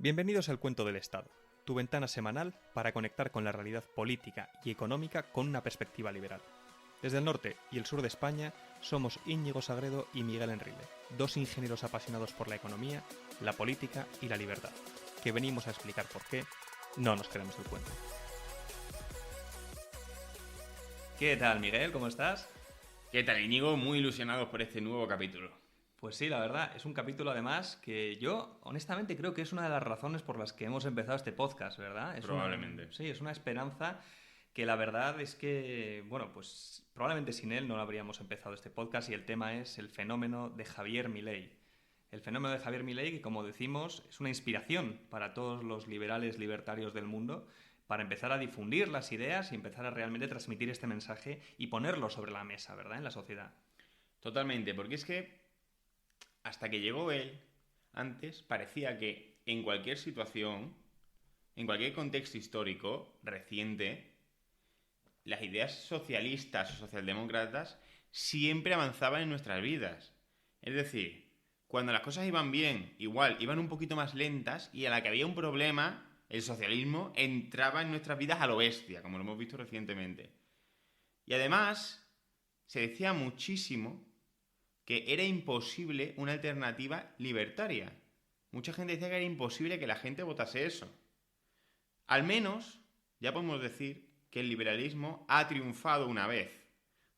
Bienvenidos al Cuento del Estado, tu ventana semanal para conectar con la realidad política y económica con una perspectiva liberal. Desde el norte y el sur de España somos Íñigo Sagredo y Miguel Enrile, dos ingenieros apasionados por la economía, la política y la libertad, que venimos a explicar por qué no nos queremos el cuento. ¿Qué tal, Miguel? ¿Cómo estás? ¿Qué tal, Íñigo? Muy ilusionados por este nuevo capítulo. Pues sí, la verdad, es un capítulo además que yo honestamente creo que es una de las razones por las que hemos empezado este podcast, ¿verdad? Probablemente. Sí, es una esperanza que la verdad es que, bueno, pues probablemente sin él no habríamos empezado este podcast y el tema es el fenómeno de Javier Milei. El fenómeno de Javier Milei, que como decimos, es una inspiración para todos los liberales libertarios del mundo para empezar a difundir las ideas y empezar a realmente transmitir este mensaje y ponerlo sobre la mesa, ¿verdad?, en la sociedad. Totalmente, porque es que hasta que llegó él, antes parecía que en cualquier situación, en cualquier contexto histórico reciente, las ideas socialistas o socialdemócratas siempre avanzaban en nuestras vidas. Es decir, cuando las cosas iban bien, igual, iban un poquito más lentas y a la que había un problema, el socialismo entraba en nuestras vidas a lo bestia, como lo hemos visto recientemente. Y además, se decía muchísimo que era imposible una alternativa libertaria. Mucha gente decía que era imposible que la gente votase eso. Al menos, ya podemos decir que el liberalismo ha triunfado una vez.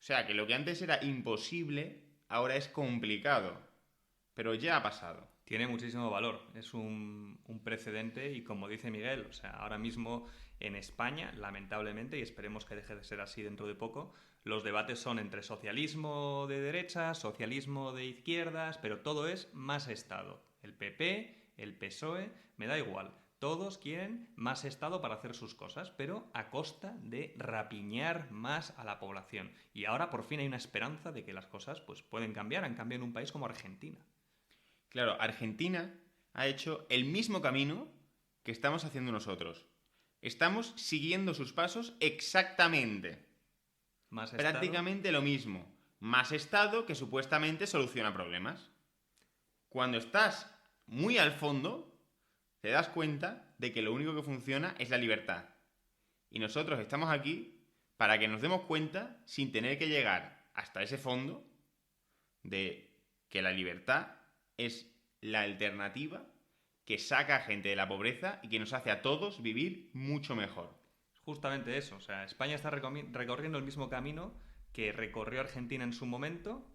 O sea, que lo que antes era imposible, ahora es complicado. Pero ya ha pasado. Tiene muchísimo valor, es un precedente y como dice Miguel, o sea, ahora mismo en España, lamentablemente, y esperemos que deje de ser así dentro de poco, los debates son entre socialismo de derechas, socialismo de izquierdas, pero todo es más Estado. El PP, el PSOE, me da igual. Todos quieren más Estado para hacer sus cosas, pero a costa de rapiñar más a la población. Y ahora por fin hay una esperanza de que las cosas pues, pueden cambiar. Han cambiado en un país como Argentina. Claro, Argentina ha hecho el mismo camino que estamos haciendo nosotros. Estamos siguiendo sus pasos exactamente. Más Estado. Prácticamente lo mismo. Más Estado que supuestamente soluciona problemas. Cuando estás muy al fondo, te das cuenta de que lo único que funciona es la libertad. Y nosotros estamos aquí para que nos demos cuenta, sin tener que llegar hasta ese fondo, de que la libertad es la alternativa que saca a gente de la pobreza y que nos hace a todos vivir mucho mejor. Justamente eso, o sea, España está recorriendo el mismo camino que recorrió Argentina en su momento.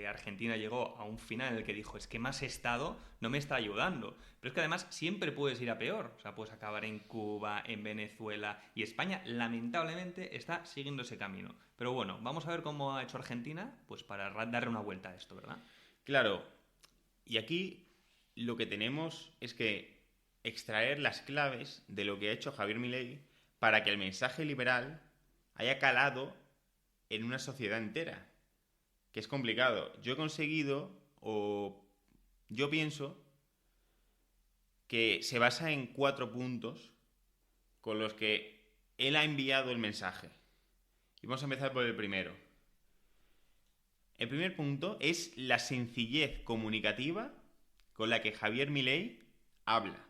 Argentina llegó a un final en el que dijo, es que más Estado no me está ayudando. Pero es que además siempre puedes ir a peor. O sea, puedes acabar en Cuba, en Venezuela. Y España, lamentablemente, está siguiendo ese camino. Pero bueno, vamos a ver cómo ha hecho Argentina, pues para darle una vuelta a esto, ¿verdad? Claro, y aquí lo que tenemos es que extraer las claves de lo que ha hecho Javier Milei para que el mensaje liberal haya calado en una sociedad entera. Que es complicado. Yo he conseguido, o yo pienso, que se basa en 4 puntos con los que él ha enviado el mensaje. Y vamos a empezar por el primero. El primer punto es la sencillez comunicativa con la que Javier Milei habla.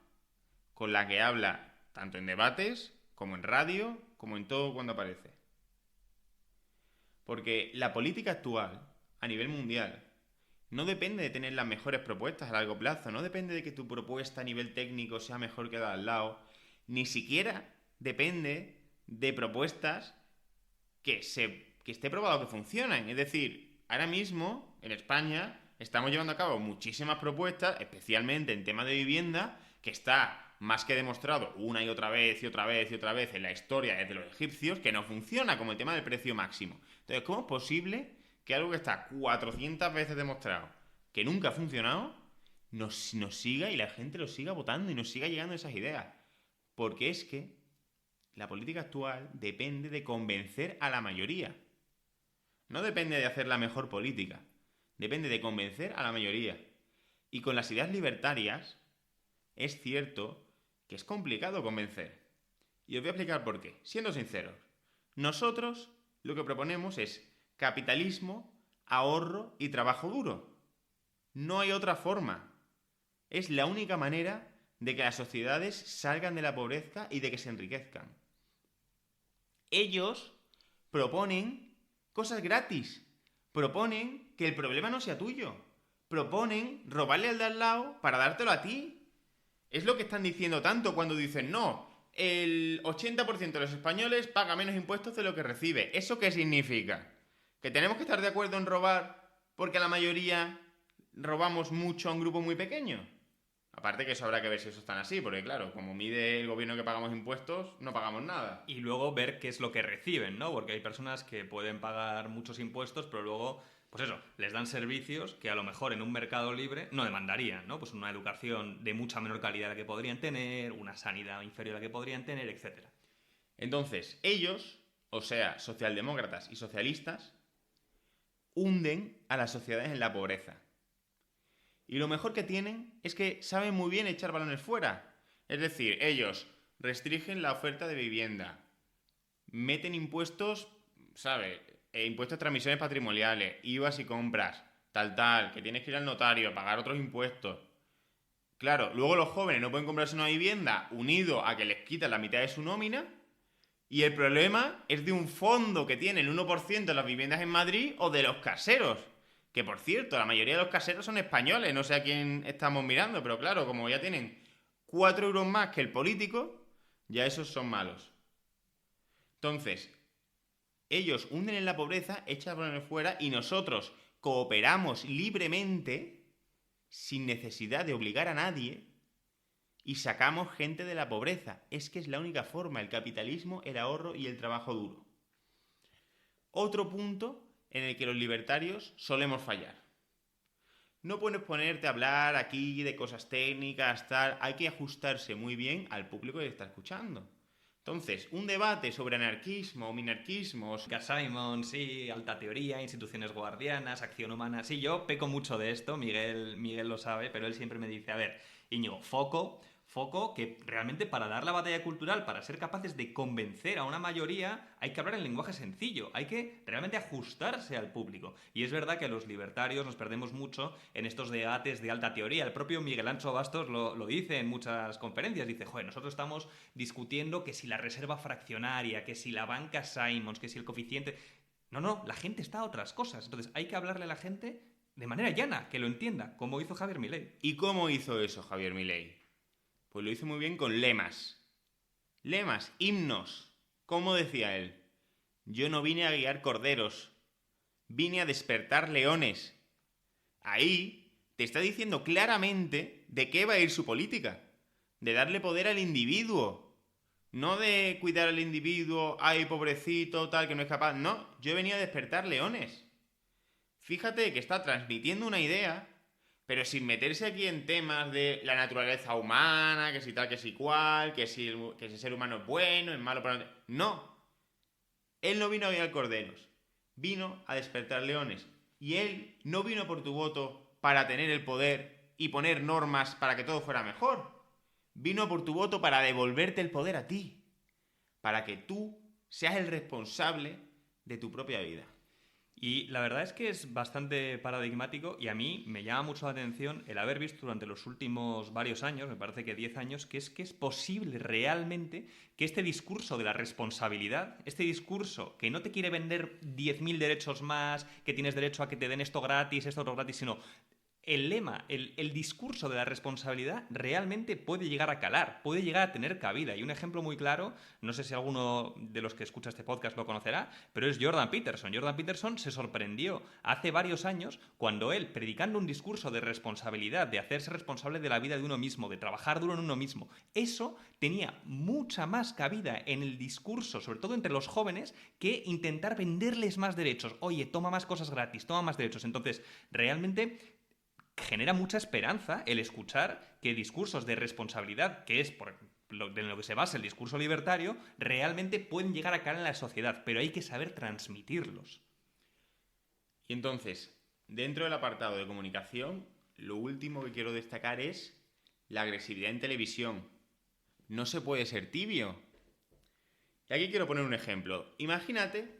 Con la que habla tanto en debates, como en radio, como en todo cuando aparece. Porque la política actual, a nivel mundial, no depende de tener las mejores propuestas a largo plazo, no depende de que tu propuesta a nivel técnico sea mejor que la de al lado, ni siquiera depende de propuestas que esté probado que funcionan. Es decir, ahora mismo, en España, estamos llevando a cabo muchísimas propuestas, especialmente en tema de vivienda, que está más que demostrado una y otra vez y otra vez y otra vez en la historia desde los egipcios, que no funciona, como el tema del precio máximo. Entonces, ¿cómo es posible que algo que está 400 veces demostrado, que nunca ha funcionado, nos siga y la gente lo siga votando y nos siga llegando esas ideas? Porque es que la política actual depende de convencer a la mayoría. No depende de hacer la mejor política, depende de convencer a la mayoría. Y con las ideas libertarias, es cierto que es complicado convencer. Y os voy a explicar por qué. Siendo sinceros, nosotros lo que proponemos es capitalismo, ahorro y trabajo duro. No hay otra forma. Es la única manera de que las sociedades salgan de la pobreza y de que se enriquezcan. Ellos proponen cosas gratis. Proponen que el problema no sea tuyo. Proponen robarle al de al lado para dártelo a ti. Es lo que están diciendo tanto cuando dicen no, el 80% de los españoles paga menos impuestos de lo que recibe. ¿Eso qué significa? ¿Que tenemos que estar de acuerdo en robar porque la mayoría robamos mucho a un grupo muy pequeño? Aparte que eso habrá que ver si eso es tan así, porque claro, como mide el gobierno que pagamos impuestos, no pagamos nada. Y luego ver qué es lo que reciben, ¿no? Porque hay personas que pueden pagar muchos impuestos, pero luego, pues eso, les dan servicios que a lo mejor en un mercado libre no demandarían, ¿no? Pues una educación de mucha menor calidad de la que podrían tener, una sanidad inferior a la que podrían tener, etcétera. Entonces, ellos, o sea, socialdemócratas y socialistas, hunden a las sociedades en la pobreza. Y lo mejor que tienen es que saben muy bien echar balones fuera. Es decir, ellos restringen la oferta de vivienda, meten impuestos, ¿sabes? Impuestos de transmisiones patrimoniales, IVAs y compras, tal, que tienes que ir al notario, pagar otros impuestos. Claro, luego los jóvenes no pueden comprarse una vivienda unido a que les quitan la mitad de su nómina. Y el problema es de un fondo que tiene el 1% de las viviendas en Madrid o de los caseros. Que por cierto, la mayoría de los caseros son españoles, no sé a quién estamos mirando, pero claro, como ya tienen 4 euros más que el político, ya esos son malos. Entonces, ellos hunden en la pobreza, echan balones fuera y nosotros cooperamos libremente, sin necesidad de obligar a nadie, y sacamos gente de la pobreza. Es que es la única forma, el capitalismo, el ahorro y el trabajo duro. Otro punto en el que los libertarios solemos fallar. No puedes ponerte a hablar aquí de cosas técnicas, tal. Hay que ajustarse muy bien al público que está escuchando. Entonces, un debate sobre anarquismo o minarquismo... Simon, sí, alta teoría, instituciones guardianas, acción humana... Sí, yo peco mucho de esto, Miguel lo sabe, pero él siempre me dice, a ver, Íñigo, foco, que realmente para dar la batalla cultural, para ser capaces de convencer a una mayoría, hay que hablar en lenguaje sencillo, hay que realmente ajustarse al público. Y es verdad que los libertarios nos perdemos mucho en estos debates de alta teoría. El propio Miguel Ancho Bastos lo dice en muchas conferencias, dice, joder, nosotros estamos discutiendo que si la reserva fraccionaria, que si la banca Simons, que si el coeficiente... No, la gente está a otras cosas. Entonces hay que hablarle a la gente de manera llana, que lo entienda, como hizo Javier Milei. ¿Y cómo hizo eso Javier Milei? Pues lo hizo muy bien con lemas. Lemas, himnos. ¿Cómo decía él? Yo no vine a guiar corderos, vine a despertar leones. Ahí te está diciendo claramente de qué va a ir su política. De darle poder al individuo. No de cuidar al individuo, ay, pobrecito, tal, que no es capaz. No, yo venía a despertar leones. Fíjate que está transmitiendo una idea, pero sin meterse aquí en temas de la naturaleza humana, que si tal, que si cual, que si el ser humano es bueno, es malo para... No. Él no vino a guiar corderos, vino a despertar leones. Y él no vino por tu voto para tener el poder y poner normas para que todo fuera mejor. Vino por tu voto para devolverte el poder a ti, para que tú seas el responsable de tu propia vida. Y la verdad es que es bastante paradigmático y a mí me llama mucho la atención el haber visto durante los últimos varios años, me parece que 10 años, que es posible realmente que este discurso de la responsabilidad, este discurso que no te quiere vender 10.000 derechos más, que tienes derecho a que te den esto gratis, esto otro gratis, sino... El lema, el discurso de la responsabilidad realmente puede llegar a calar, puede llegar a tener cabida. Y un ejemplo muy claro, no sé si alguno de los que escucha este podcast lo conocerá, pero es Jordan Peterson. Jordan Peterson se sorprendió hace varios años cuando él, predicando un discurso de responsabilidad, de hacerse responsable de la vida de uno mismo, de trabajar duro en uno mismo, eso tenía mucha más cabida en el discurso, sobre todo entre los jóvenes, que intentar venderles más derechos. Oye, toma más cosas gratis, toma más derechos. Entonces, realmente... genera mucha esperanza el escuchar que discursos de responsabilidad, que es de lo que se basa el discurso libertario, realmente pueden llegar a caer en la sociedad, pero hay que saber transmitirlos. Y entonces, dentro del apartado de comunicación, lo último que quiero destacar es la agresividad en televisión. No se puede ser tibio. Y aquí quiero poner un ejemplo. Imagínate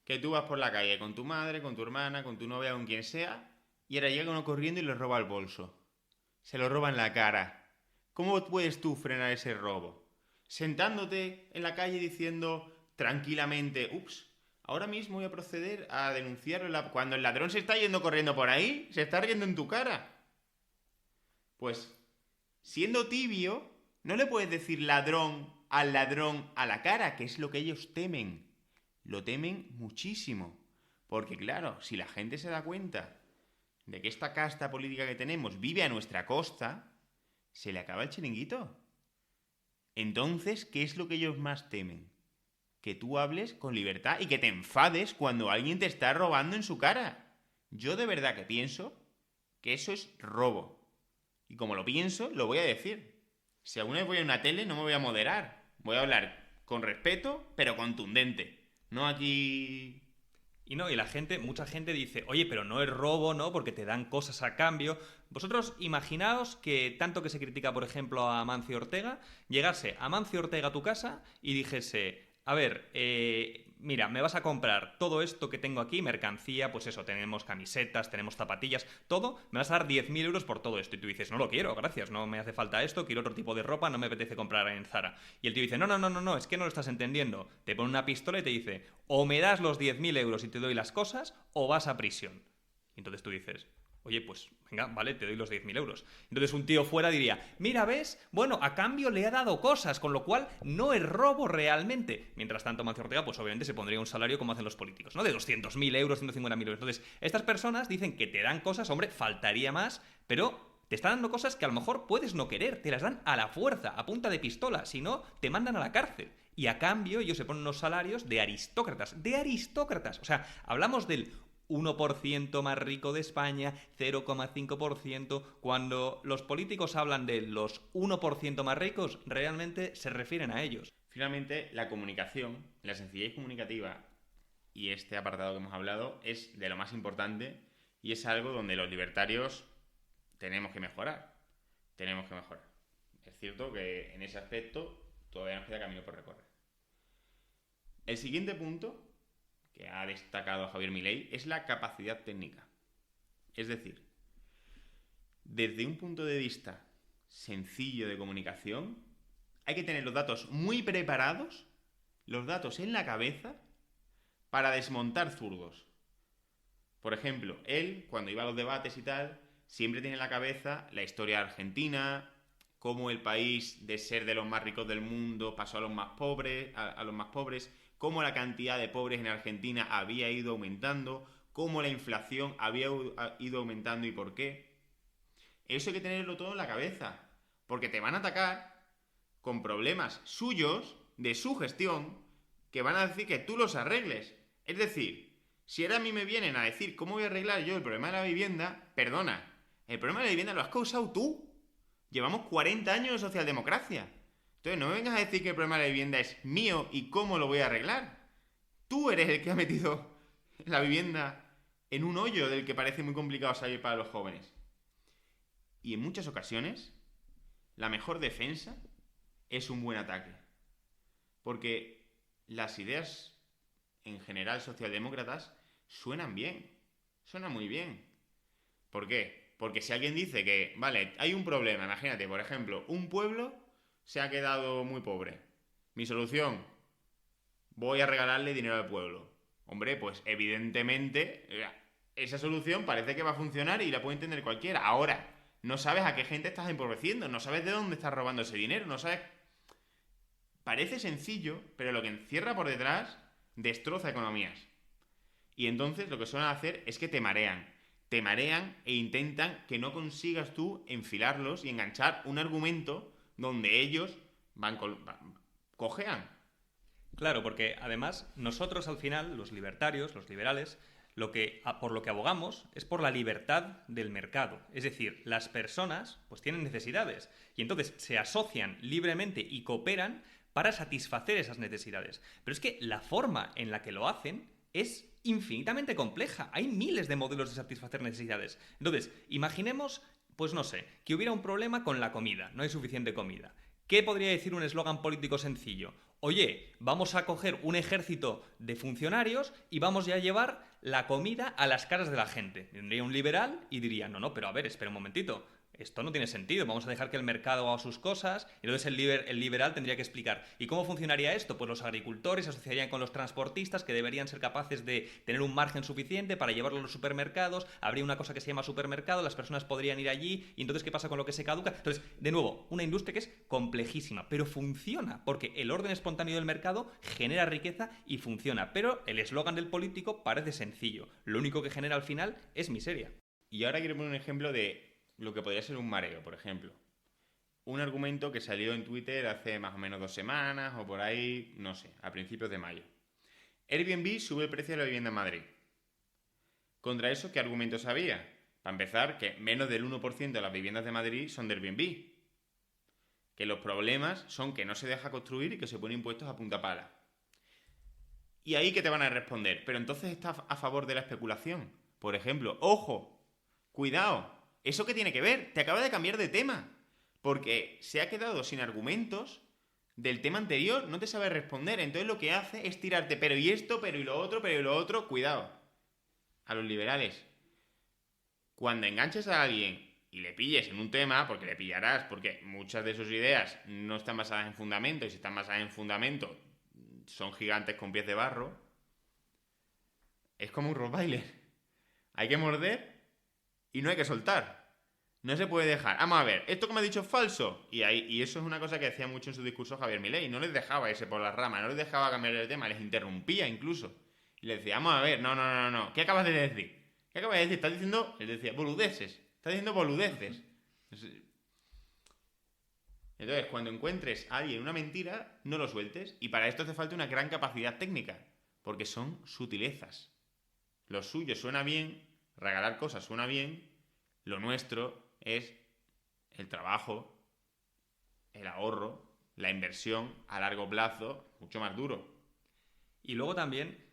que tú vas por la calle con tu madre, con tu hermana, con tu novia, con quien sea, y ahora llega uno corriendo y le roba el bolso. Se lo roba en la cara. ¿Cómo puedes tú frenar ese robo? Sentándote en la calle diciendo tranquilamente, ups, ahora mismo voy a proceder a denunciarlo. Cuando el ladrón se está yendo corriendo por ahí, se está riendo en tu cara. Pues, siendo tibio, no le puedes decir ladrón a la cara, que es lo que ellos temen. Lo temen muchísimo. Porque claro, si la gente se da cuenta de que esta casta política que tenemos vive a nuestra costa, se le acaba el chiringuito. Entonces, ¿qué es lo que ellos más temen? Que tú hables con libertad y que te enfades cuando alguien te está robando en su cara. Yo de verdad que pienso que eso es robo. Y como lo pienso, lo voy a decir. Si alguna vez voy a una tele, no me voy a moderar. Voy a hablar con respeto, pero contundente. No aquí... Y no, y mucha gente dice, oye, pero no es robo, ¿no? Porque te dan cosas a cambio. Vosotros imaginaos que tanto que se critica, por ejemplo, a Amancio Ortega, llegase Amancio Ortega a tu casa y dijese, a ver, mira, me vas a comprar todo esto que tengo aquí, mercancía, pues eso, tenemos camisetas, tenemos zapatillas, todo, me vas a dar 10.000 euros por todo esto. Y tú dices, no lo quiero, gracias, no me hace falta esto, quiero otro tipo de ropa, no me apetece comprar en Zara. Y el tío dice, no, es que no lo estás entendiendo. Te pone una pistola y te dice, o me das los 10.000 euros y te doy las cosas, o vas a prisión. Y entonces tú dices, oye, pues venga, vale, te doy los 10.000 euros. Entonces un tío fuera diría, mira, ¿ves? Bueno, a cambio le ha dado cosas, con lo cual no es robo realmente. Mientras tanto, Mancio Ortega, pues obviamente se pondría un salario como hacen los políticos, ¿no? De 200.000 euros, 150.000 euros. Entonces, estas personas dicen que te dan cosas, hombre, faltaría más, pero te están dando cosas que a lo mejor puedes no querer, te las dan a la fuerza, a punta de pistola, si no, te mandan a la cárcel. Y a cambio ellos se ponen unos salarios de aristócratas, de aristócratas. O sea, hablamos del 1% más rico de España, 0,5%. Cuando los políticos hablan de los 1% más ricos, realmente se refieren a ellos. Finalmente, la comunicación, la sencillez comunicativa y este apartado que hemos hablado es de lo más importante y es algo donde los libertarios tenemos que mejorar. Es cierto que en ese aspecto todavía nos queda camino por recorrer. El siguiente punto que ha destacado Javier Milei es la capacidad técnica. Es decir, desde un punto de vista sencillo de comunicación, hay que tener los datos muy preparados, los datos en la cabeza, para desmontar zurdos. Por ejemplo, él, cuando iba a los debates y tal, siempre tiene en la cabeza la historia de Argentina, cómo el país, de ser de los más ricos del mundo, pasó a los más pobres, cómo la cantidad de pobres en Argentina había ido aumentando, cómo la inflación había ido aumentando y por qué. Eso hay que tenerlo todo en la cabeza, porque te van a atacar con problemas suyos, de su gestión, que van a decir que tú los arregles. Es decir, si ahora a mí me vienen a decir cómo voy a arreglar yo el problema de la vivienda, perdona, el problema de la vivienda lo has causado tú. Llevamos 40 años de socialdemocracia. Entonces no me vengas a decir que el problema de la vivienda es mío y cómo lo voy a arreglar. Tú eres el que ha metido la vivienda en un hoyo del que parece muy complicado salir para los jóvenes. Y en muchas ocasiones, la mejor defensa es un buen ataque. Porque las ideas, en general socialdemócratas, suenan bien. Suenan muy bien. ¿Por qué? Porque si alguien dice que, vale, hay un problema, imagínate, por ejemplo, un pueblo se ha quedado muy pobre. Mi solución, voy a regalarle dinero al pueblo. Hombre, pues evidentemente esa solución parece que va a funcionar y la puede entender cualquiera. Ahora, no sabes a qué gente estás empobreciendo, no sabes de dónde estás robando ese dinero, no sabes... Parece sencillo, pero lo que encierra por detrás destroza economías. Y entonces lo que suelen hacer es que te marean e intentan que no consigas tú enfilarlos y enganchar un argumento donde ellos cojean. Claro, porque además nosotros al final, los libertarios, los liberales, por lo que abogamos es por la libertad del mercado. Es decir, las personas pues tienen necesidades y entonces se asocian libremente y cooperan para satisfacer esas necesidades. Pero es que la forma en la que lo hacen es infinitamente compleja. Hay miles de modelos de satisfacer necesidades. Entonces, imaginemos, pues no sé, que hubiera un problema con la comida. No hay suficiente comida. ¿Qué podría decir un eslogan político sencillo? Oye, vamos a coger un ejército de funcionarios y vamos ya a llevar la comida a las casas de la gente. Tendría un liberal y diría, no, pero a ver, espera un momentito. esto no tiene sentido, vamos a dejar que el mercado haga sus cosas, y entonces el liberal tendría que explicar. ¿Y cómo funcionaría esto? Pues los agricultores se asociarían con los transportistas, que deberían ser capaces de tener un margen suficiente para llevarlo a los supermercados, habría una cosa que se llama supermercado, las personas podrían ir allí, y entonces ¿qué pasa con lo que se caduca? Entonces, de nuevo, una industria que es complejísima, pero funciona, porque el orden espontáneo del mercado genera riqueza y funciona, pero el eslogan del político parece sencillo, lo único que genera al final es miseria. Y ahora quiero poner un ejemplo de lo que podría ser un mareo, por ejemplo. Un argumento que salió en Twitter hace más o menos 2 semanas o por ahí, no sé, a principios de mayo. Airbnb sube el precio de la vivienda en Madrid. Contra eso, ¿qué argumentos había? Para empezar, que menos del 1% de las viviendas de Madrid son de Airbnb. Que los problemas son que no se deja construir y que se ponen impuestos a punta pala. Y ahí que te van a responder, pero entonces estás a favor de la especulación. Por ejemplo, ¡ojo! ¡Cuidado! ¿Eso qué tiene que ver? Te acaba de cambiar de tema. Porque se ha quedado sin argumentos del tema anterior, no te sabe responder. Entonces lo que hace es tirarte, pero y esto, pero y lo otro, pero y lo otro. Cuidado. A los liberales. Cuando enganches a alguien y le pilles en un tema, porque le pillarás, porque muchas de sus ideas no están basadas en fundamento, y si están basadas en fundamento, son gigantes con pies de barro. Es como un Rottweiler. Hay que morder y no hay que soltar. No se puede dejar. Vamos a ver, esto que me ha dicho es falso. Y eso es una cosa que decía mucho en su discurso Javier Milei. No les dejaba irse por las ramas, no les dejaba cambiar el tema, les interrumpía incluso. Y les decía, vamos a ver, no. ¿Qué acabas de decir? ¿Qué acabas de decir? Estás diciendo, él decía, boludeces. Estás diciendo boludeces. Entonces, cuando encuentres a alguien una mentira, no lo sueltes. Y para esto hace falta una gran capacidad técnica. Porque son sutilezas. Lo suyo suena bien, regalar cosas suena bien. Lo nuestro es el trabajo, el ahorro, la inversión a largo plazo, mucho más duro. Y luego también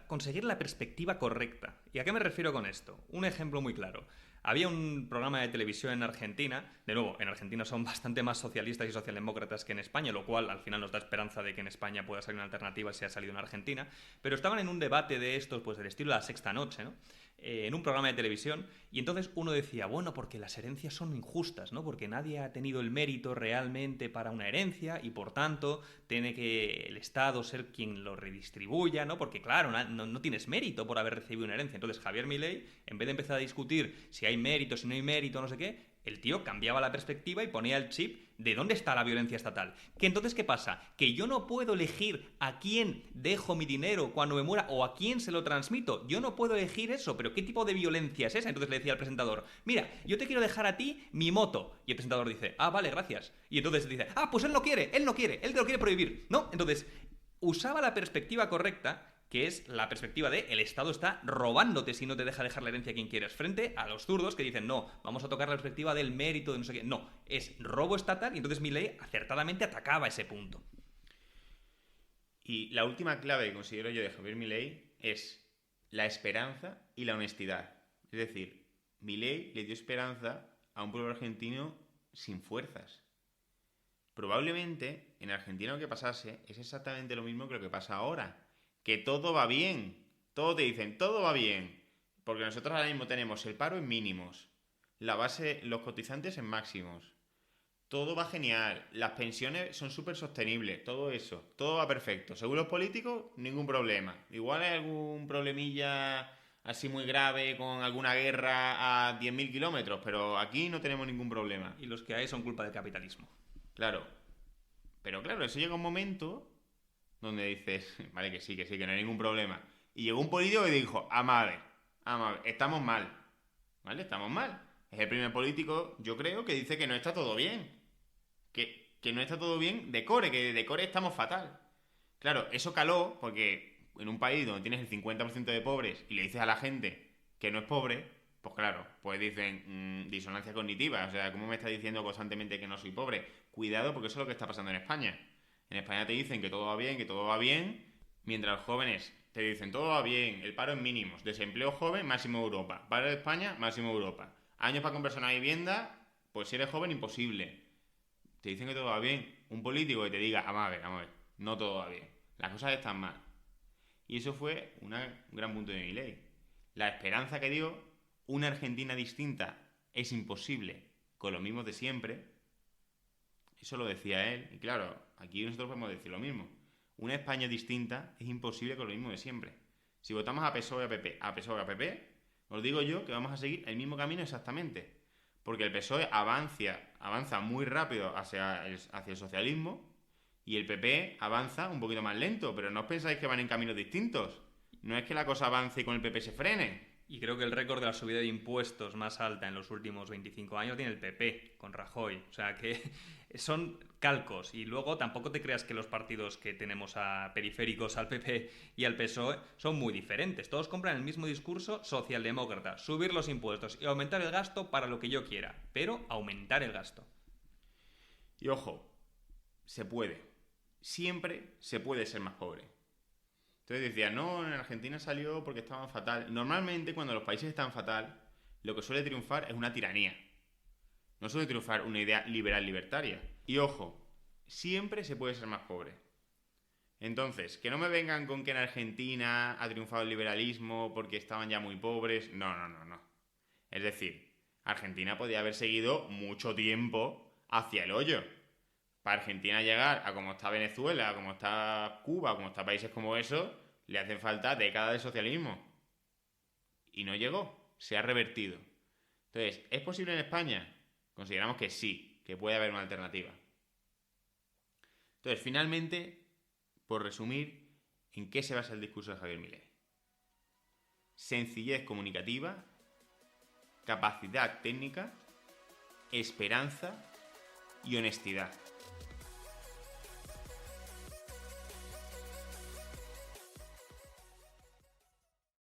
conseguir la perspectiva correcta. ¿Y a qué me refiero con esto? Un ejemplo muy claro. Había un programa de televisión en Argentina, de nuevo, en Argentina son bastante más socialistas y socialdemócratas que en España, lo cual al final nos da esperanza de que en España pueda salir una alternativa si ha salido en Argentina, pero estaban en un debate de estos, pues del estilo de La Sexta Noche, ¿no? En un programa de televisión, y entonces uno decía, bueno, porque las herencias son injustas, ¿no? Porque nadie ha tenido el mérito realmente para una herencia y por tanto tiene que el Estado ser quien lo redistribuya, ¿no? Porque claro, no tienes mérito por haber recibido una herencia. Entonces Javier Milei, en vez de empezar a discutir si hay mérito, si no hay mérito, no sé qué, el tío cambiaba la perspectiva y ponía el chip de dónde está la violencia estatal. Que entonces, ¿qué pasa? Que yo no puedo elegir a quién dejo mi dinero cuando me muera o a quién se lo transmito. Yo no puedo elegir eso, pero ¿qué tipo de violencia es esa? Entonces le decía al presentador, mira, yo te quiero dejar a ti mi moto. Y el presentador dice, ah, vale, gracias. Y entonces dice, ah, pues él no quiere, él te lo quiere prohibir. ¿No? Entonces, usaba la perspectiva correcta, que es la perspectiva de el Estado está robándote si no te deja dejar la herencia a quien quieras, frente a los zurdos que dicen, no, vamos a tocar la perspectiva del mérito de no sé qué. No, es robo estatal y entonces Milei acertadamente atacaba ese punto. Y la última clave que considero yo de Javier Milei es la esperanza y la honestidad. Es decir, Milei le dio esperanza a un pueblo argentino sin fuerzas. Probablemente en Argentina lo que pasase es exactamente lo mismo que lo que pasa ahora. Que todo va bien. Todo te dicen, todo va bien. Porque nosotros ahora mismo tenemos el paro en mínimos, la base, los cotizantes en máximos. Todo va genial. Las pensiones son súper sostenibles. Todo eso. Todo va perfecto. Según los políticos, ningún problema. Igual hay algún problemilla así muy grave con alguna guerra a 10.000 kilómetros, pero aquí no tenemos ningún problema. Y los que hay son culpa del capitalismo. Claro. Pero claro, eso llega un momento donde dices, vale, que sí, que no hay ningún problema. Y llegó un político que dijo, vamos a ver, estamos mal. ¿Vale? Estamos mal. Es el primer político, yo creo, que dice que no está todo bien. Que no está todo bien de core, que de core estamos fatal. Claro, eso caló porque en un país donde tienes el 50% de pobres y le dices a la gente que no es pobre, pues claro, pues dicen disonancia cognitiva. O sea, ¿cómo me estás diciendo constantemente que no soy pobre? Cuidado, porque eso es lo que está pasando en España. En España te dicen que todo va bien, mientras los jóvenes te dicen todo va bien, el paro en mínimos, desempleo joven, máximo Europa, paro de España, máximo Europa, años para comprarse una vivienda, pues si eres joven, imposible. Te dicen que todo va bien. Un político que te diga, vamos a ver, no todo va bien, las cosas están mal. Y eso fue un gran punto de Milei. La esperanza que dio una Argentina distinta es imposible con los mismos de siempre. Eso lo decía él. Y claro, aquí nosotros podemos decir lo mismo. Una España distinta es imposible con lo mismo de siempre. Si votamos a PSOE a PP, os digo yo que vamos a seguir el mismo camino exactamente. Porque el PSOE avanza muy rápido hacia el socialismo y el PP avanza un poquito más lento. Pero no os pensáis que van en caminos distintos. No es que la cosa avance y con el PP se frene. Y creo que el récord de la subida de impuestos más alta en los últimos 25 años tiene el PP, con Rajoy. O sea que son calcos. Y luego tampoco te creas que los partidos que tenemos a periféricos al PP y al PSOE son muy diferentes. Todos compran el mismo discurso socialdemócrata. Subir los impuestos y aumentar el gasto para lo que yo quiera. Pero aumentar el gasto. Y ojo, se puede. Siempre se puede ser más pobre. Entonces decía, no, en Argentina salió porque estaban fatal. Normalmente cuando los países están fatal, lo que suele triunfar es una tiranía. No suele triunfar una idea liberal libertaria. Y ojo, siempre se puede ser más pobre. Entonces, que no me vengan con que en Argentina ha triunfado el liberalismo porque estaban ya muy pobres. No. Es decir, Argentina podía haber seguido mucho tiempo hacia el hoyo. Para Argentina llegar a como está Venezuela, a como está Cuba, a como está países como esos, le hacen falta décadas de socialismo. Y no llegó, se ha revertido. Entonces, ¿es posible en España? Consideramos que sí, que puede haber una alternativa. Entonces, finalmente, por resumir, ¿en qué se basa el discurso de Javier Milei? Sencillez comunicativa, capacidad técnica, esperanza y honestidad.